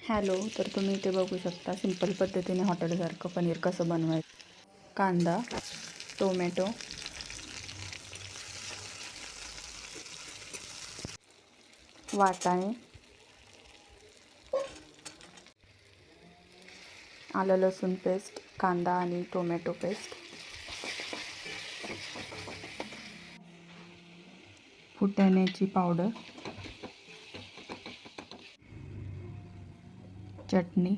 Hello, तर तुम्ही इथे बघू शकता सिंपल पद्धतीने हॉटेलसारखं पनीर कसं बनवायचं. कांदा, टोमॅटो, वाटाणे, आलं लसूण पेस्ट, कांदा आणि टोमॅटो पेस्ट, फुटाण्याची पावडर, चटणी,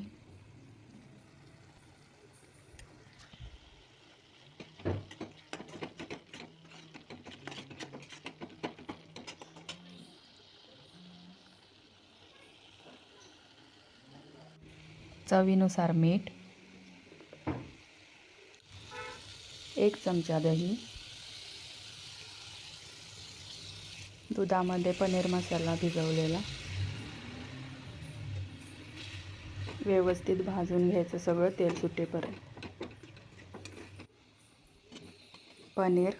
चवीनुसार मीठ, 1 चमचा दही, दुधामध्ये पनीर मसाला भिजवलेला, व्यवस्थित भाजून घ्यायचं सगळं तेल सुटेपर्यंत. पनीर,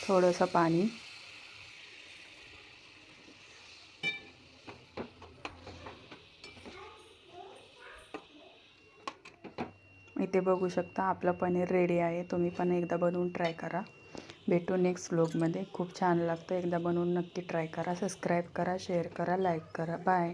थोडंसं पाणी, इथे बघू शकता आपलं पनीर रेडी आहे. तुम्ही पण एकदा बनवून ट्राय करा. भेटू नेक्स्ट व्लॉगमध्ये. खूप छान लागतं. एकदा बनवून नक्की ट्राय करा. सबस्क्राईब करा, शेअर करा, लाईक करा. बाय.